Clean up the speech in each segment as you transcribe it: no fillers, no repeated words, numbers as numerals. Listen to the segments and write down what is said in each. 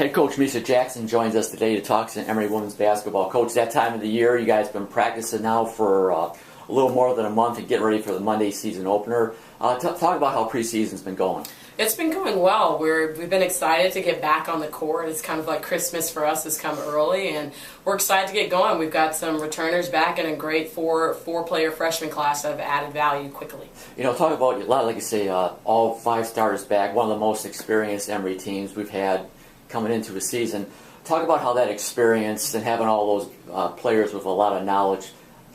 Head coach Misha Jackson joins us today to talk some Emory women's basketball. Coach, that time of the year, you guys have been practicing now for a little more than a month and getting ready for the Monday season opener. Talk about how preseason's been going. It's been going well. We've been excited to get back on the court. It's kind of like Christmas for us has come early, and we're excited to get going. We've got some returners back and a great four-player freshman class that have added value quickly. You know, talk about, like you say, all five starters back, one of the most experienced Emory teams we've had coming into the season. Talk about how that experience and having all those players with a lot of knowledge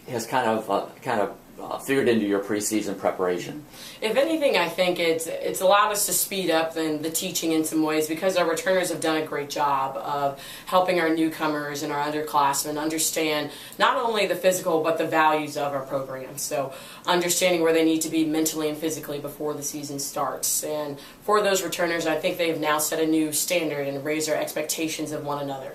has kind of figured into your preseason preparation. If anything, I think it's allowed us to speed up the teaching in some ways because our returners have done a great job of helping our newcomers and our underclassmen understand not only the physical but the values of our program. So understanding where they need to be mentally and physically before the season starts. And for those returners, I think they've now set a new standard and raised their expectations of one another.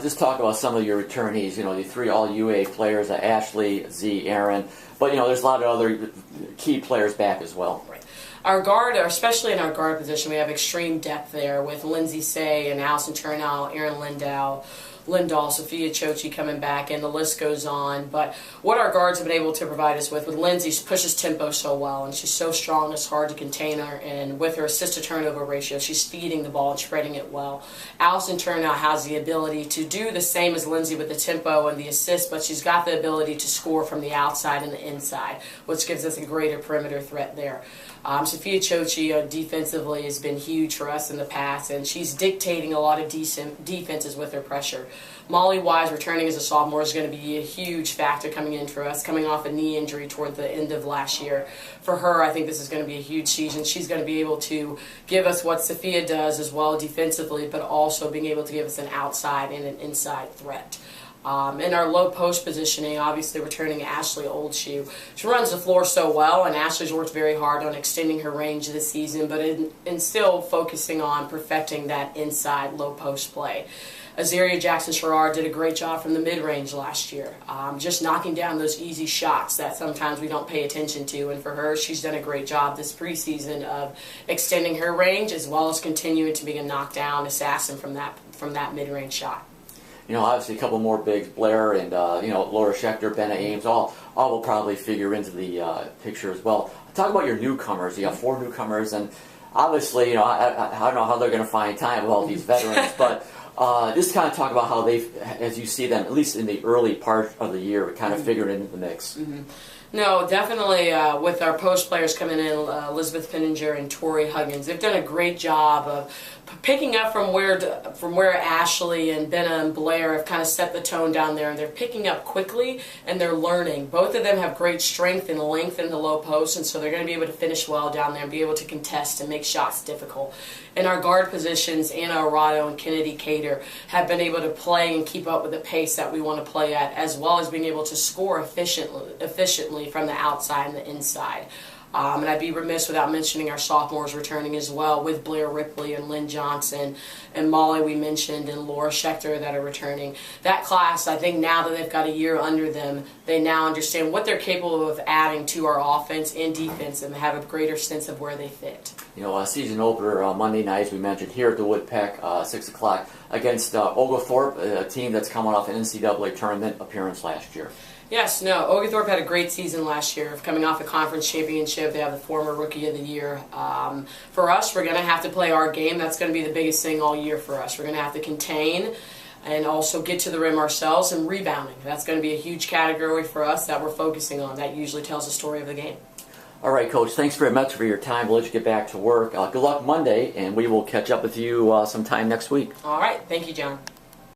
Just talk about some of your returnees. You know, the three all-UA players, Ashley, Z, Aaron. But, you know, there's a lot of other key players back as well. Right. Our guard, especially in our guard position, we have extreme depth there with Lindsay Say and Allison Turnow, Erin Lindahl, Sophia Chochi coming back, and the list goes on. But what our guards have been able to provide us with Lindsay, she pushes tempo so well, and she's so strong, it's hard to contain her. And with her assist-to-turnover ratio, she's feeding the ball and spreading it well. Allison Turnow has the ability to do the same as Lindsay with the tempo and the assist, but she's got the ability to score from the outside and the inside, which gives us a greater perimeter threat there. Sophia Chochi defensively has been huge for us in the past, and she's dictating a lot of decent defenses with her pressure. Molly Wise, returning as a sophomore, is going to be a huge factor coming in for us, coming off a knee injury toward the end of last year. For her, I think this is going to be a huge season. She's going to be able to give us what Sophia does as well defensively, but also being able to give us an outside and an inside threat. In our low post positioning, obviously returning Ashley Oldshoe. She runs the floor so well, and Ashley's worked very hard on extending her range this season, but in still focusing on perfecting that inside low post play. Azaria Jackson-Sherrard did a great job from the mid-range last year, just knocking down those easy shots that sometimes we don't pay attention to. And for her, she's done a great job this preseason of extending her range as well as continuing to be a knockdown assassin from that mid-range shot. You know, obviously a couple more bigs, Blair and, Laura Schechter, Benna Ames, all will probably figure into the picture as well. Talk about your newcomers. You have four newcomers, and obviously, you know, I don't know how they're going to find time with all these veterans, but just kind of talk about how they've, as you see them, at least in the early part of the year, kind of figured into the mix. No, definitely with our post players coming in, Elizabeth Pinninger and Tori Huggins, they've done a great job of picking up from where Ashley and Benna and Blair have kind of set the tone down there, and they're picking up quickly and they're learning. Both of them have great strength and length in the low post, and so they're going to be able to finish well down there and be able to contest and make shots difficult. In our guard positions, Anna Arado and Kennedy Cater have been able to play and keep up with the pace that we want to play at, as well as being able to score efficiently from the outside and the inside. And I'd be remiss without mentioning our sophomores returning as well, with Blair Ripley and Lynn Johnson and Molly we mentioned and Laura Schechter that are returning. That class, I think now that they've got a year under them, they now understand what they're capable of adding to our offense and defense and have a greater sense of where they fit. You know, season opener Monday night, as we mentioned, here at the Woodpeck, 6 o'clock, against Oglethorpe, a team that's coming off an NCAA tournament appearance last year. Yes, no, Oglethorpe had a great season last year, coming off a conference championship. They have the former Rookie of the Year. For us, we're going to have to play our game. That's going to be the biggest thing all year for us. We're going to have to contain and also get to the rim ourselves, and rebounding. That's going to be a huge category for us that we're focusing on. That usually tells the story of the game. All right, Coach, thanks very much for your time. We'll let you get back to work. Good luck Monday, and we will catch up with you sometime next week. All right. Thank you, John.